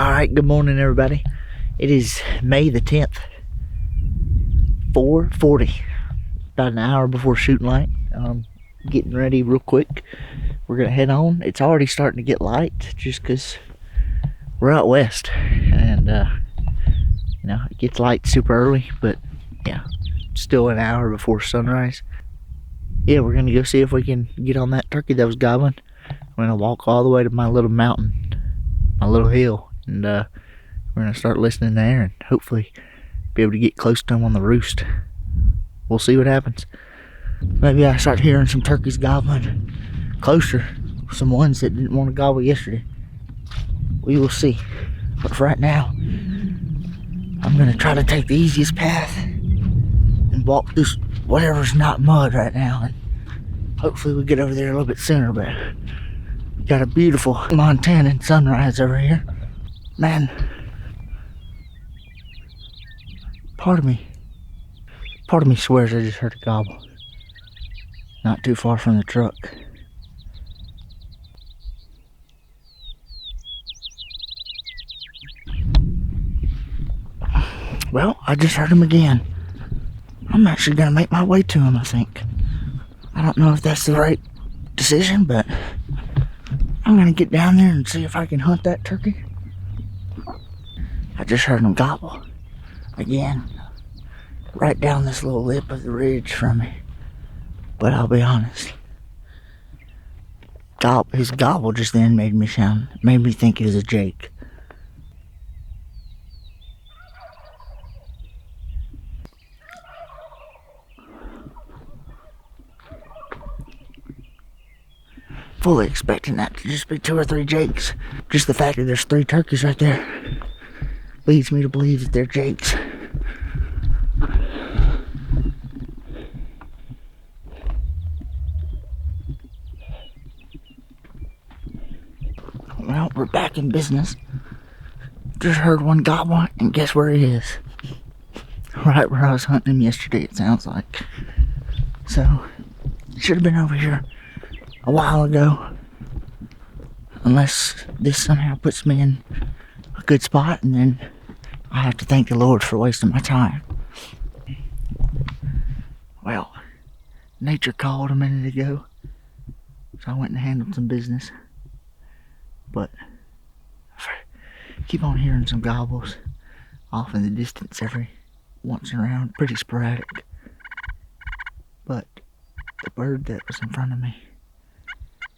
Alright, good morning everybody. It is May the 10th, 4:40. About an hour before shooting light. Getting ready real quick. We're gonna head on. It's already starting to get light just because we're out west. And, it gets light super early, but yeah, still an hour before sunrise. Yeah, we're gonna go see if we can get on that turkey that was gobbling. We're gonna walk all the way to my little mountain, my little hill. And we're gonna start listening there and hopefully be able to get close to them on the roost. We'll see what happens. Maybe I start hearing some turkeys gobbling closer, some ones that didn't want to gobble yesterday. We will see. But for right now, I'm gonna try to take the easiest path and walk through whatever's not mud right now, and hopefully we get over there a little bit sooner. But we got a beautiful Montana sunrise over here. Man, part of me swears I just heard a gobble not too far from the truck. Well, I just heard him again. I'm actually gonna make my way to him, I think. I don't know if that's the right decision, but I'm gonna get down there and see if I can hunt that turkey. I just heard him gobble again, right down this little lip of the ridge from me. But I'll be honest, his gobble just then made me think he was a jake. Fully expecting that to just be 2 or 3 jakes. Just the fact that there's 3 turkeys right there leads me to believe that they're jakes. Well, we're back in business. Just heard one gobble, and guess where he is? Right where I was hunting him yesterday, it sounds like. So, should have been over here a while ago. Unless this somehow puts me in a good spot, and then I have to thank the Lord for wasting my time. Well, nature called a minute ago, so I went and handled some business. But I keep on hearing some gobbles off in the distance every once around, pretty sporadic. But the bird that was in front of me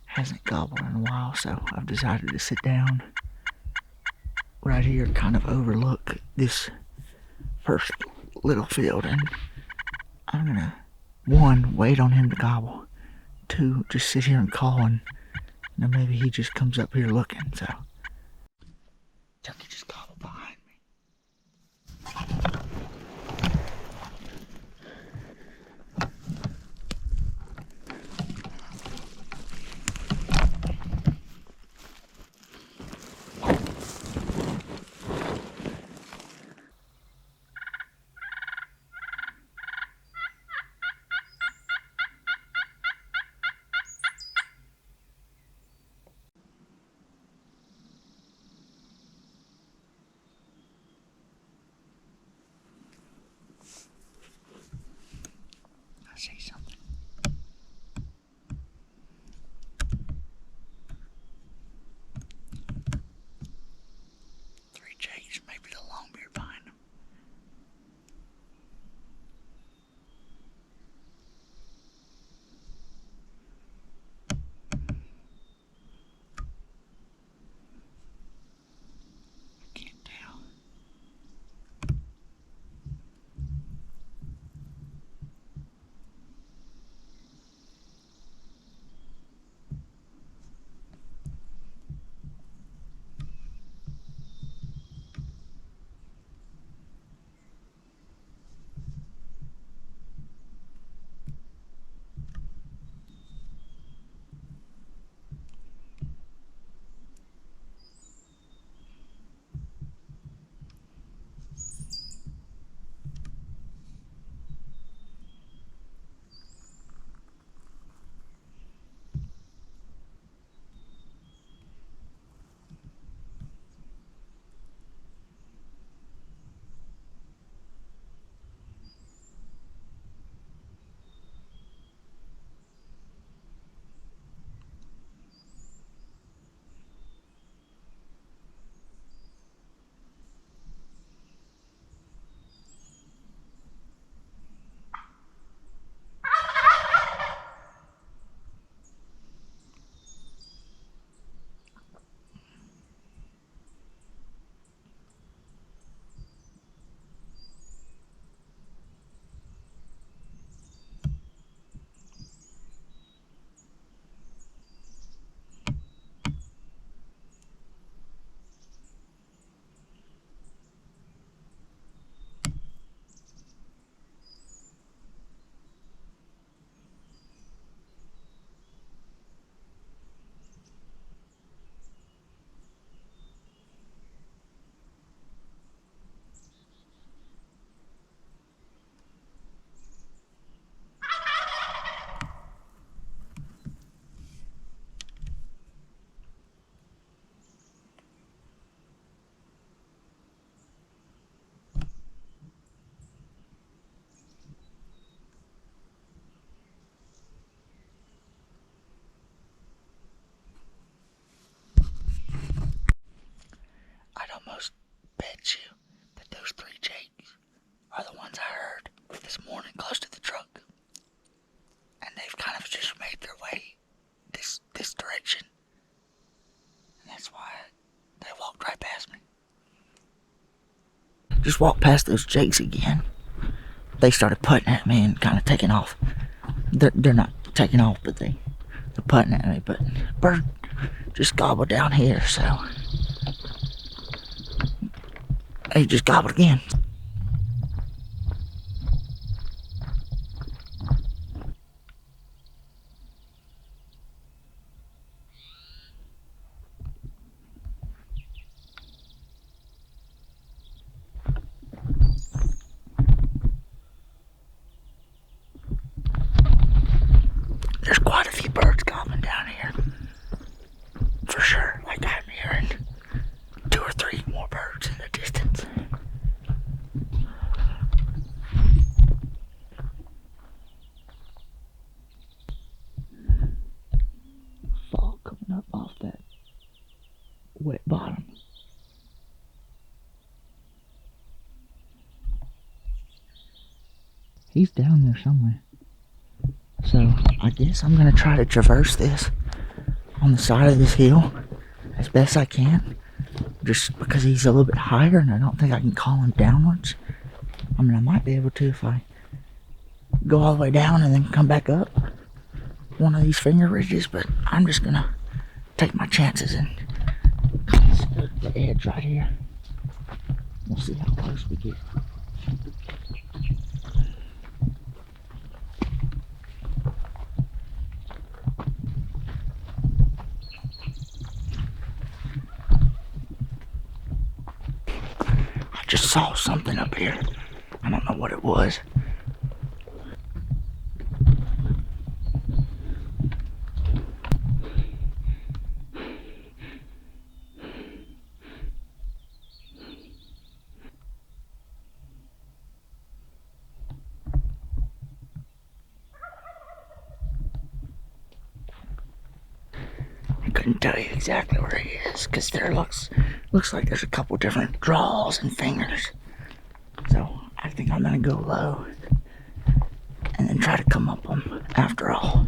hasn't gobbled in a while, so I've decided to sit down right here, kind of overlook this first little field, and I'm gonna, 1, wait on him to gobble, 2, just sit here and call, and maybe he just comes up here looking. So turkey just gobbled behind me. just walked past those jakes again. They started putting at me and kind of taking off. They're not taking off, but they're putting at me. But bird just gobbled down here, so he just gobbled again. There's quite a few birds gobbling down here. For sure. Like I'm hearing 2 or 3 more birds in the distance. Fog coming up off that wet bottom. He's down there somewhere. So I guess I'm gonna try to traverse this on the side of this hill as best I can, just because he's a little bit higher and I don't think I can call him downwards. I mean, I might be able to if I go all the way down and then come back up one of these finger ridges, but I'm just gonna take my chances and go to the edge right here. We'll see how close we get. Just saw something up here. I don't know what it was. I couldn't tell you exactly where he is because there looks like there's a couple different draws and fingers. So I think I'm gonna go low and then try to come up them after all.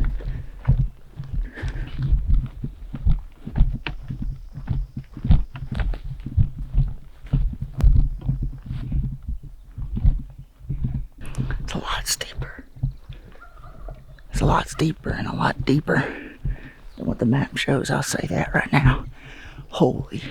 It's a lot steeper. It's a lot steeper and a lot deeper than what the map shows. I'll say that right now. Holy.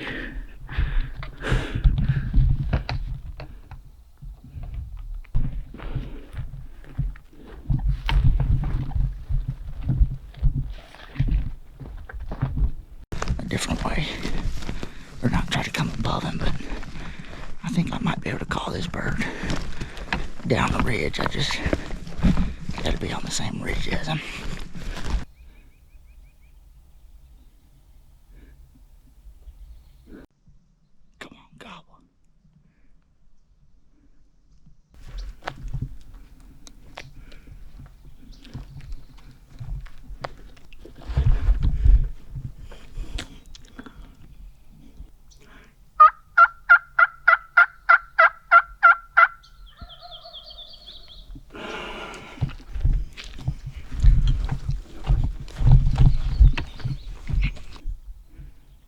A different way. Or not try to come above him, but I think I might be able to call this bird down the ridge. I just gotta be on the same ridge as him.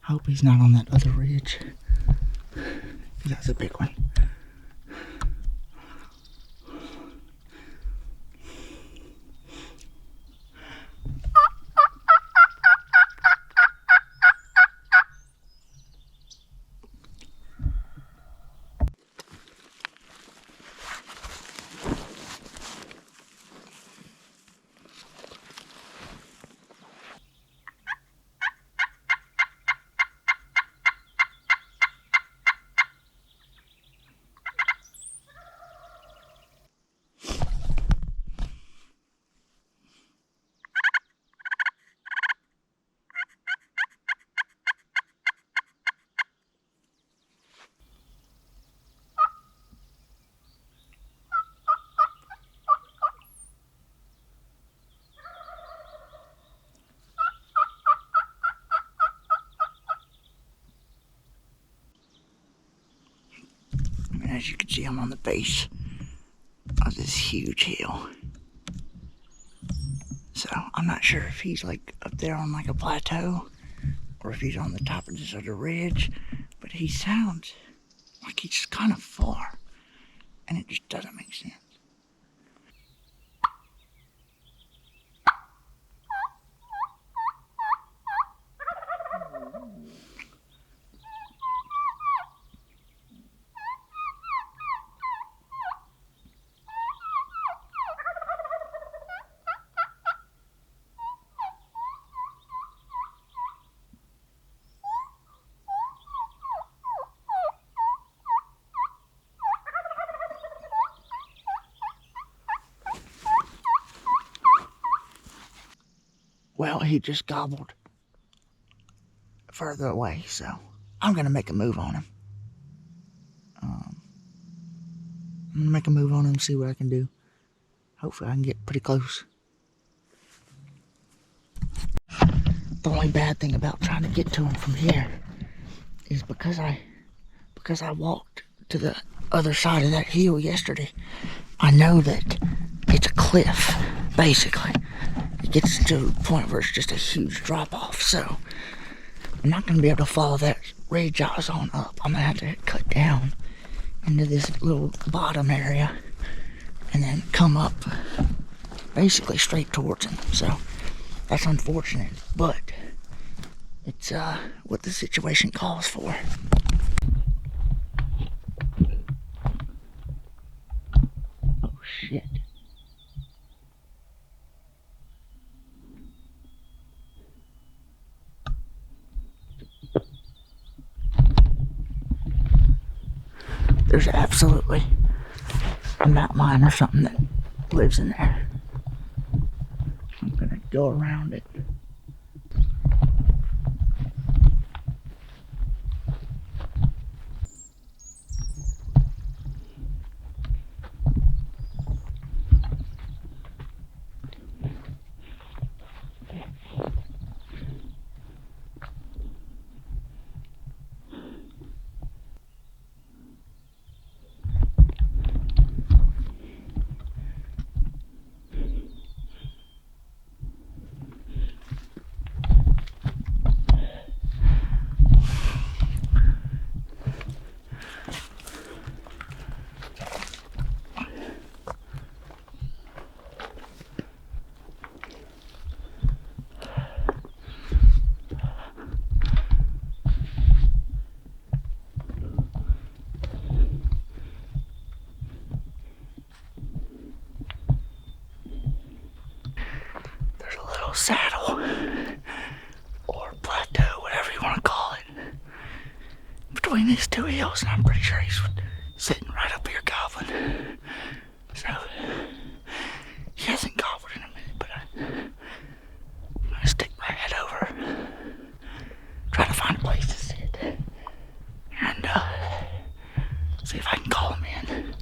Hope he's not on that other ridge. That's a big one. As you can see, I'm on the base of this huge hill. So I'm not sure if he's like up there on like a plateau or if he's on the top of this other ridge, but he sounds like he's kind of far. And it just doesn't make sense. Well, he just gobbled further away, so I'm gonna make a move on him. I'm gonna make a move on him, see what I can do. Hopefully I can get pretty close. The only bad thing about trying to get to him from here is because I walked to the other side of that hill yesterday, I know that it's a cliff, basically. It gets to a point where it's just a huge drop off, so I'm not going to be able to follow that ridge I was on up. I'm going to have to cut down into this little bottom area and then come up basically straight towards him. So that's unfortunate, but it's what the situation calls for. Oh shit. There's absolutely a mountain lion or something that lives in there. I'm gonna go around it. Saddle or plateau, whatever you want to call it, between these two hills, and I'm pretty sure he's sitting right up here gobbling. So he hasn't gobbled in a minute, but I'm gonna stick my head over, try to find a place to sit, and see if I can call him in.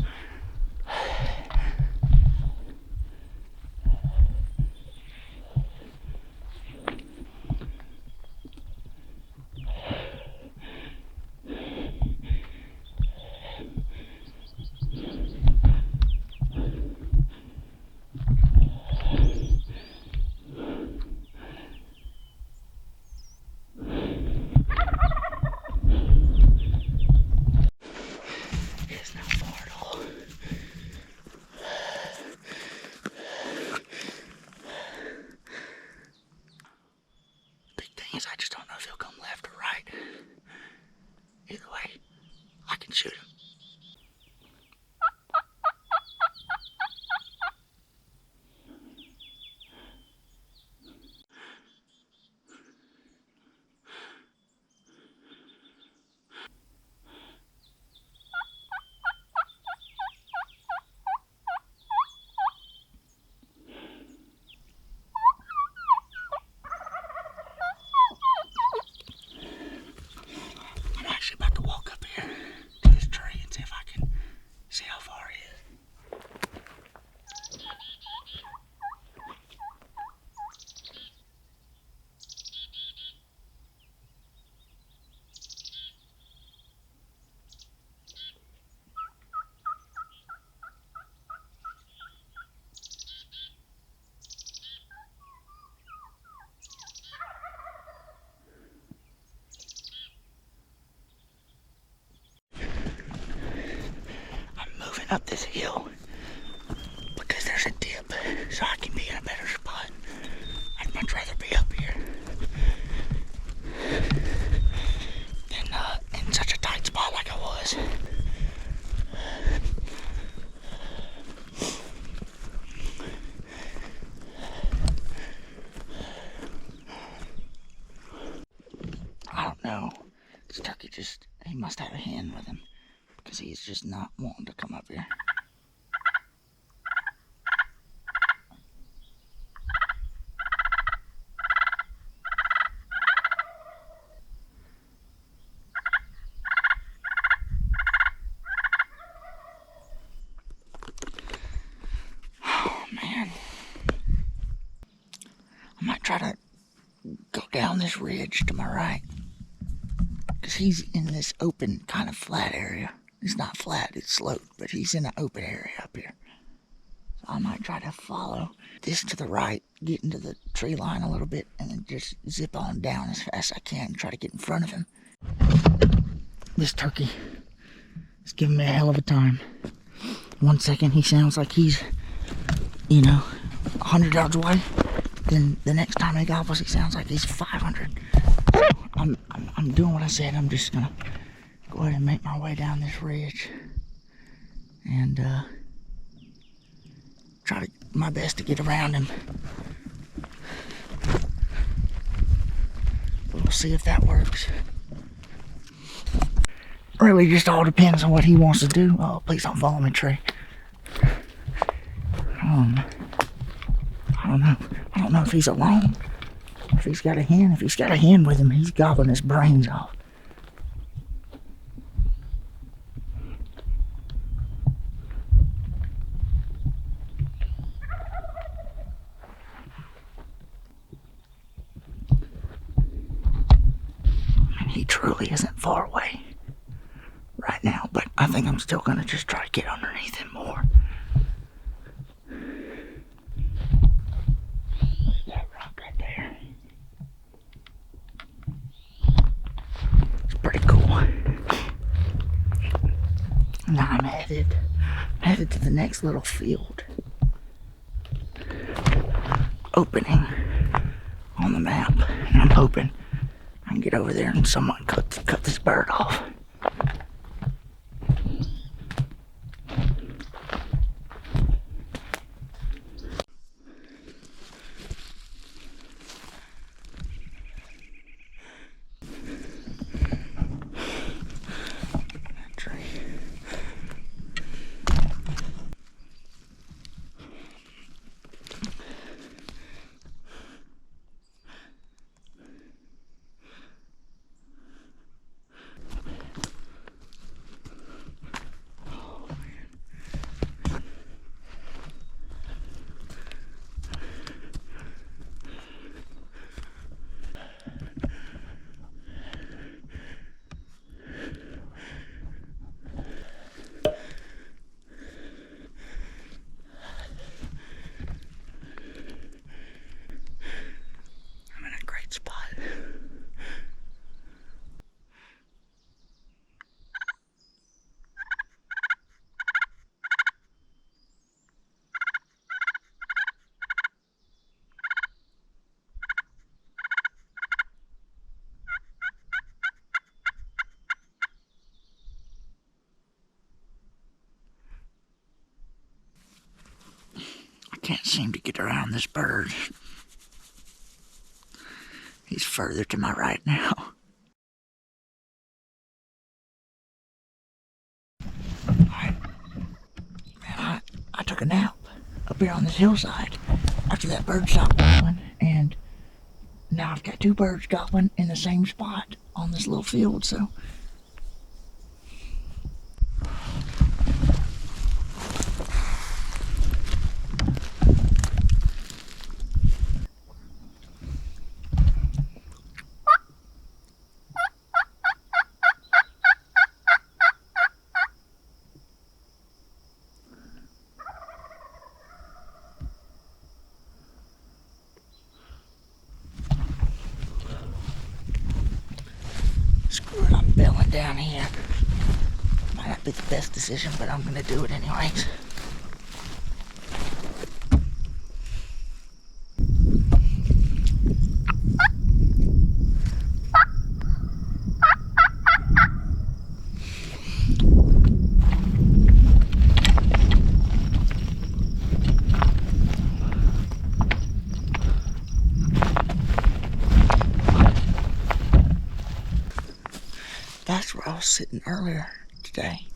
up this hill because there's a dip, so I can be in a better spot. I'd much rather be up here than in such a tight spot like I was. I don't know. This turkey he must have a hen with him because he's just not wanting to come up here. Oh man. I might try to go down this ridge to my right. Because he's in this open kind of flat area. It's not flat, it's sloped, but he's in an open area up here. So I might try to follow this to the right, get into the tree line a little bit, and then just zip on down as fast as I can and try to get in front of him. This turkey is giving me a hell of a time. 1 second he sounds like he's, 100 yards away. Then the next time he gobbles, he sounds like he's 500. I'm doing what I said. I'm just gonna go ahead and make my way down this ridge and try my best to get around him. We'll see if that works. Really just all depends on what he wants to do. Oh, please don't follow me, Trey. I don't know if he's alone. If he's got a hen. If he's got a hen with him, he's gobbling his brains off. And he truly isn't far away right now, but I think I'm still gonna just try to get underneath him more. That rock right there. It's pretty cool. Now I'm headed to the next little field opening on the map, and I'm hoping I can get over there and someone cut this bird off. Can't seem to get around this bird. He's further to my right now. Alright. Man, I took a nap up here on this hillside after that bird stopped gobbling, and now I've got two birds gobbling in the same spot on this little field, so screw it, I'm bailing down here. Might be the best decision, but I'm gonna do it anyways. That's where I was sitting earlier today.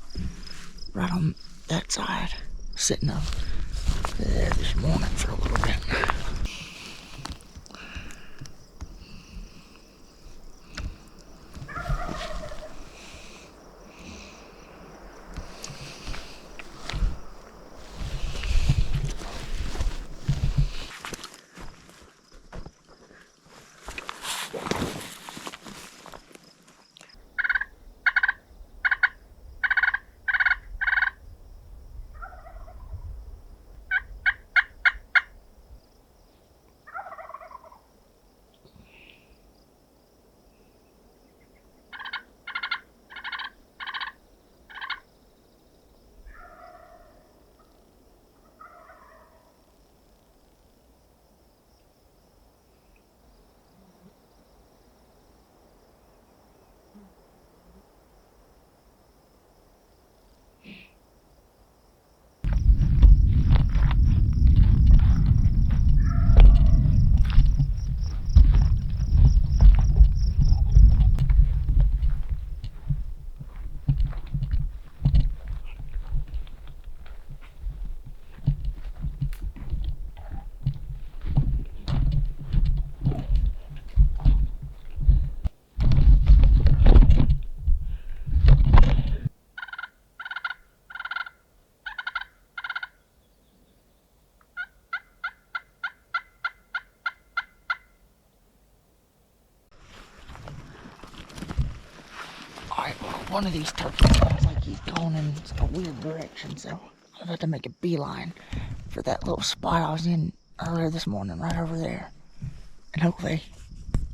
Right on that side. Sitting up there this morning for a little bit. One of these turkeys sounds like he's going in a weird direction, so I've had to make a beeline for that little spot I was in earlier this morning, right over there. And hopefully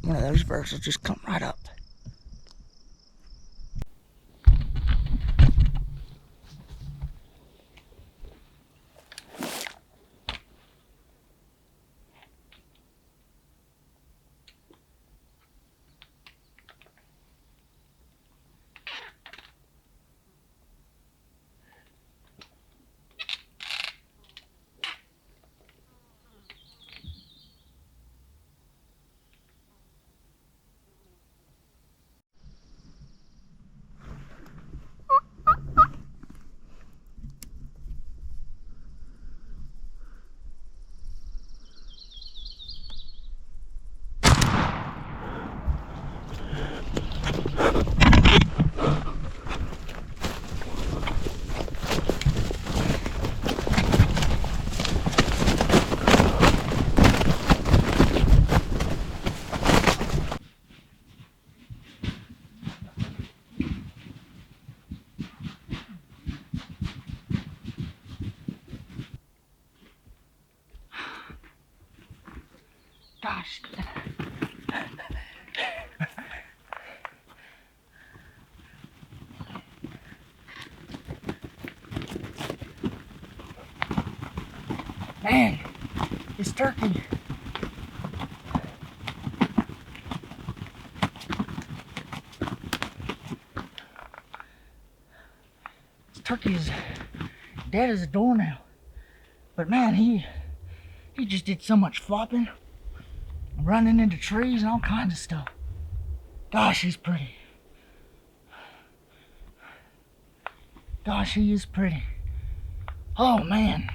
one of those birds will just come right up. Gosh. Man, this turkey. This turkey is dead as a doornail. But man, he just did so much flopping. Running into trees and all kinds of stuff. Gosh, he's pretty. Gosh, he is pretty. Oh, man.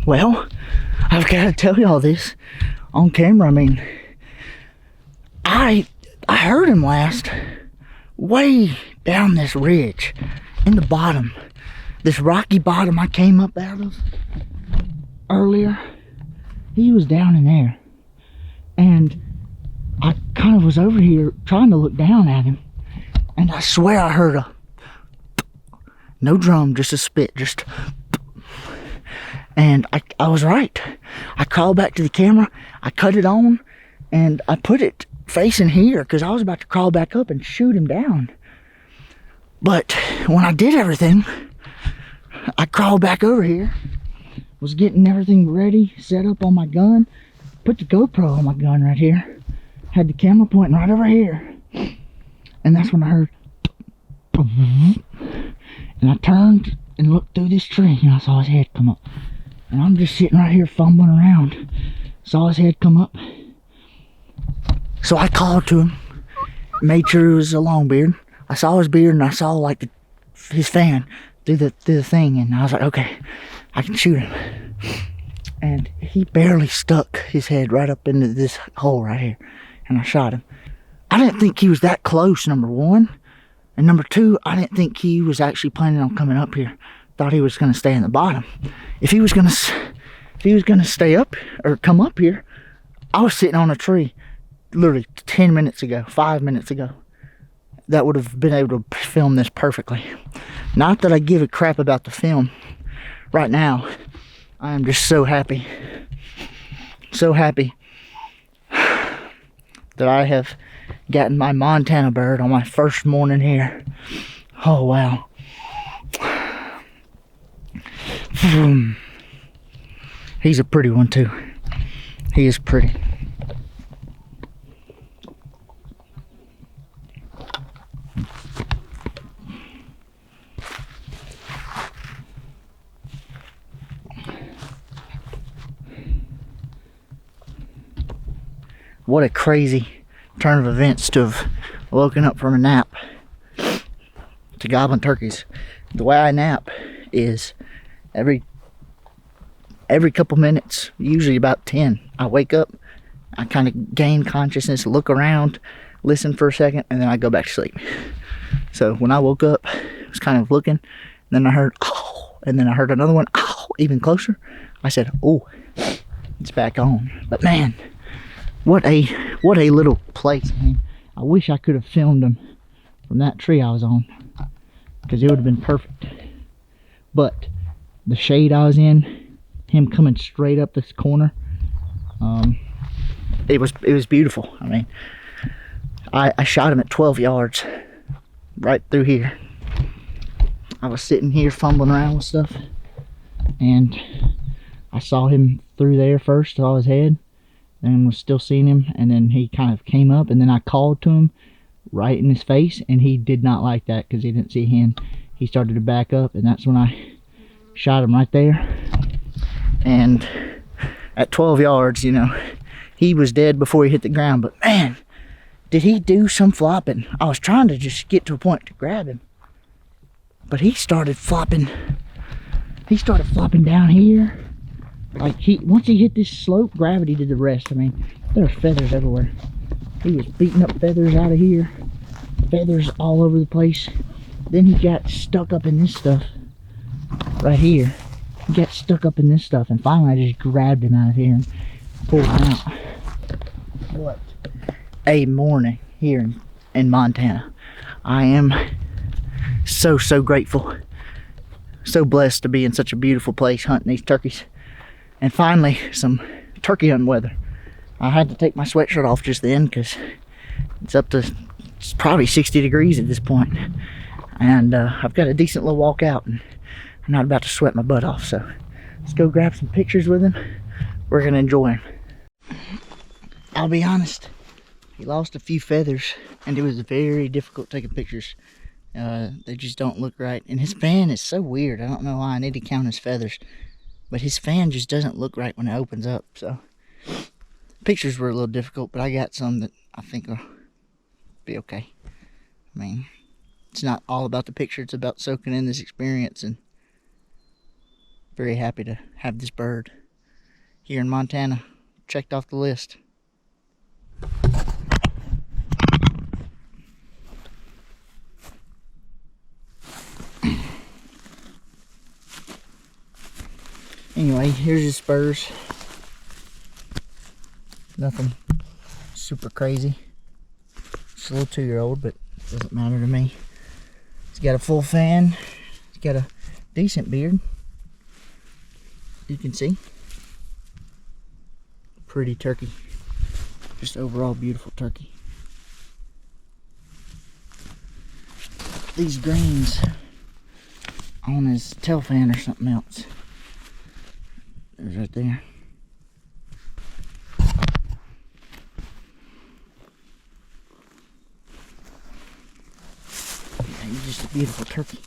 Well, I've got to tell y'all this on camera. I mean, I heard him last way down this ridge in the bottom, this rocky bottom I came up out of earlier. He was down in there, and was over here trying to look down at him, and I swear I heard a no drum, just a spit, just. And I was right. I crawled back to the camera, I cut it on, and I put it facing here because I was about to crawl back up and shoot him down. But when I did everything, I crawled back over here, was getting everything ready, set up on my gun, put the GoPro on my gun right here, had the camera pointing right over here, and that's when I heard, and I turned and looked through this tree, and I saw his head come up. And I'm just sitting right here fumbling around. Saw his head come up. So I called to him. Made sure it was a Longbeard. I saw his beard and I saw like his fan through the thing. And I was like, okay, I can shoot him. And he barely stuck his head right up into this hole right here. And I shot him. I didn't think he was that close, number one. And number two, I didn't think he was actually planning on coming up here. Thought he was going to stay in the bottom. If he was going to stay up or come up here, I was sitting on a tree literally 10 minutes ago, 5 minutes ago. That would have been able to film this perfectly. Not that I give a crap about the film. Right now, I am just so happy. So happy that I have gotten my Montana bird on my first morning here. Oh, wow. He's a pretty one too. He is pretty. What a crazy turn of events to have woken up from a nap to gobbling turkeys. The way I nap is every couple minutes, usually about 10, I wake up, I kind of gain consciousness, look around, listen for a second, and then I go back to sleep. So when I woke up, I was kind of looking, and then I heard, oh, and then I heard another one, oh, even closer. I said, oh, it's back on. But man, what a little place. I mean, I wish I could have filmed them from that tree I was on, because it would have been perfect. But the shade I was in, him coming straight up this corner, it was beautiful. I mean, I shot him at 12 yards, right through here. I was sitting here fumbling around with stuff, and I saw him through there first, saw his head, and was still seeing him, and then he kind of came up, and then I called to him right in his face, and he did not like that because he didn't see him. He started to back up, and that's when I shot him right there. And at 12 yards, you know, he was dead before he hit the ground. But man, did he do some flopping. I was trying to just get to a point to grab him, but he started flopping. He started flopping down here. Like, once he hit this slope, gravity did the rest. I mean, there are feathers everywhere. He was beating up feathers out of here. Feathers all over the place. Then he got stuck up in this stuff right here. He got stuck up in this stuff, and finally I just grabbed him out of here and pulled him out. What a morning here in Montana. I am so grateful, so blessed to be in such a beautiful place hunting these turkeys. And finally, some turkey hunting weather. I had to take my sweatshirt off just then because it's probably 60 degrees at this point. And I've got a decent little walk out, and I'm not about to sweat my butt off. So let's go grab some pictures with him. We're gonna enjoy him. I'll be honest, he lost a few feathers, and it was very difficult taking pictures. They just don't look right. And his fan is so weird. I don't know why. I need to count his feathers. But his fan just doesn't look right when it opens up. So pictures were a little difficult, but I got some that I think will be okay. I mean, it's not all about the picture. It's about soaking in this experience, and very happy to have this bird here in Montana checked off the list. Anyway, here's his spurs. Nothing super crazy. It's a little 2-year-old, but it doesn't matter to me. He's got a full fan. He's got a decent beard. You can see. Pretty turkey. Just overall beautiful turkey. These greens on his tail fan or something else. There's right there. He's just a beautiful turkey.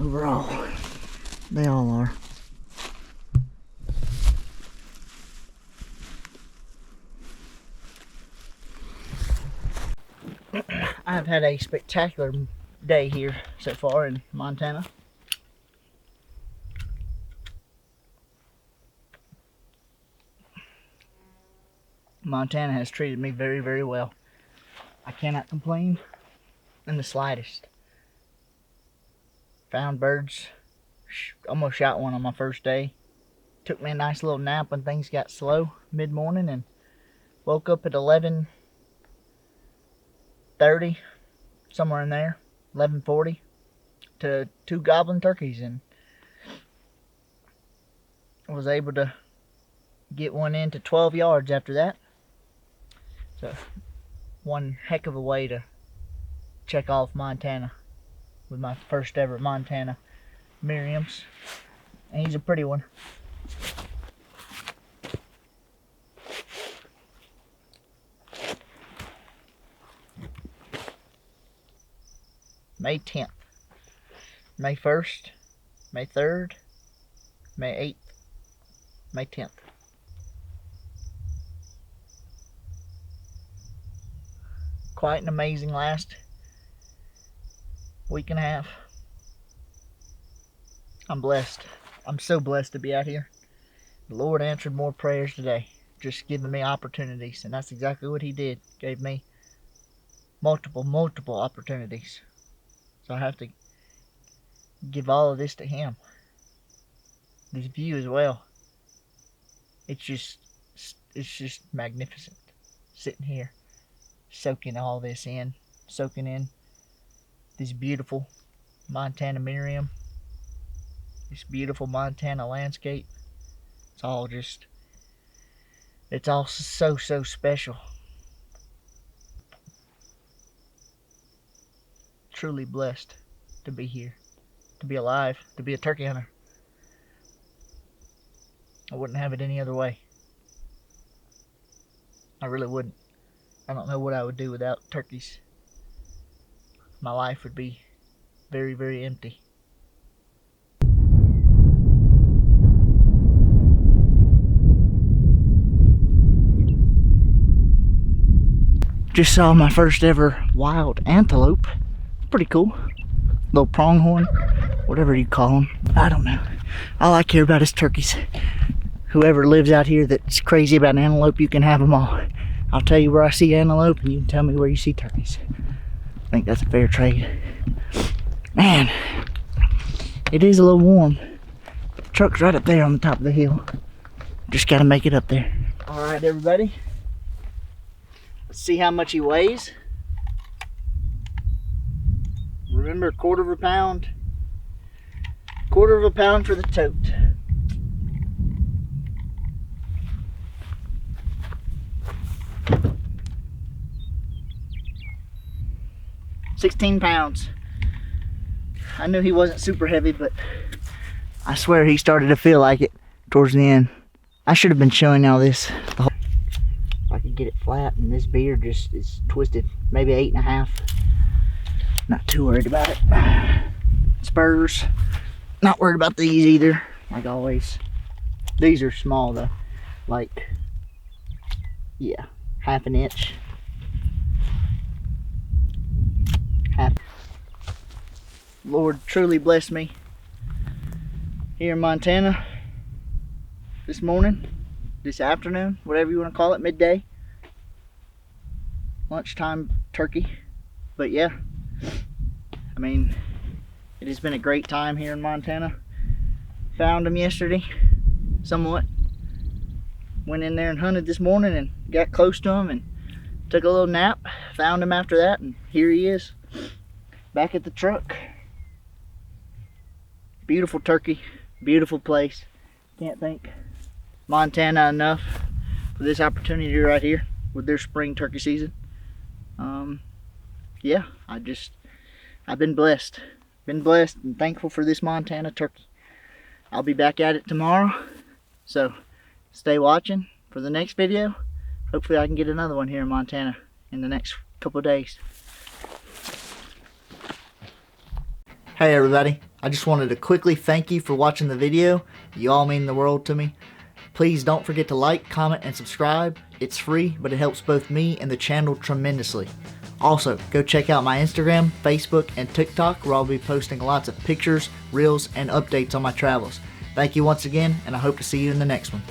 Overall, they all are. I've had a spectacular day here so far in Montana. Montana has treated me very, very well. I cannot complain in the slightest. Found birds. Almost shot one on my first day. Took me a nice little nap when things got slow mid-morning and woke up at 11:30, somewhere in there, 11:40, to 2 gobbling turkeys, and I was able to get one into 12 yards after that. So, one heck of a way to check off Montana with my first ever Montana Merriams, and he's a pretty one. May 10th, May 1st, May 3rd, May 8th, May 10th. Quite an amazing last week and a half. I'm blessed. I'm so blessed to be out here. The Lord answered more prayers today, just giving me opportunities, and that's exactly what He did. Gave me multiple opportunities. So I have to give all of this to Him. This view as well. It's just magnificent. Sitting here, soaking all this in, soaking in this beautiful Montana Merriam, this beautiful Montana landscape. It's all so special. Truly blessed to be here, to be alive, to be a turkey hunter. I wouldn't have it any other way. I really wouldn't. I don't know what I would do without turkeys. My life would be very, very empty. Just saw my first ever wild antelope. Pretty cool. Little pronghorn, whatever you call them. I don't know. All I care about is turkeys. Whoever lives out here that's crazy about antelope, you can have them all. I'll tell you where I see antelope and you can tell me where you see turkeys. I think that's a fair trade. Man, it is a little warm. The truck's right up there on the top of the hill. Just gotta make it up there. All right, everybody. Let's see how much he weighs. Remember, quarter of a pound for the tote. £16. I knew he wasn't super heavy, but I swear he started to feel like it towards the end. I should have been showing all this. If I could get it flat, and this beard just is twisted, maybe 8.5. Not too worried about it. Spurs, not worried about these either, like always. These are small though, like, yeah, 1/2 inch. Lord truly blessed me here in Montana this morning, this afternoon, whatever you want to call it, midday, lunchtime turkey. But yeah, I mean, it has been a great time here in Montana. Found him yesterday, somewhat. Went in there and hunted this morning and got close to him and took a little nap, found him after that, and here he is, back at the truck. Beautiful turkey, beautiful place. Can't thank Montana enough for this opportunity right here with their spring turkey season. Yeah, I've been blessed. Been blessed and thankful for this Montana turkey. I'll be back at it tomorrow, so stay watching for the next video. Hopefully I can get another one here in Montana in the next couple of days. Hey everybody, I just wanted to quickly thank you for watching the video. You all mean the world to me. Please don't forget to like, comment, and subscribe. It's free, but it helps both me and the channel tremendously. Also, go check out my Instagram, Facebook, and TikTok, where I'll be posting lots of pictures, reels, and updates on my travels. Thank you once again, and I hope to see you in the next one.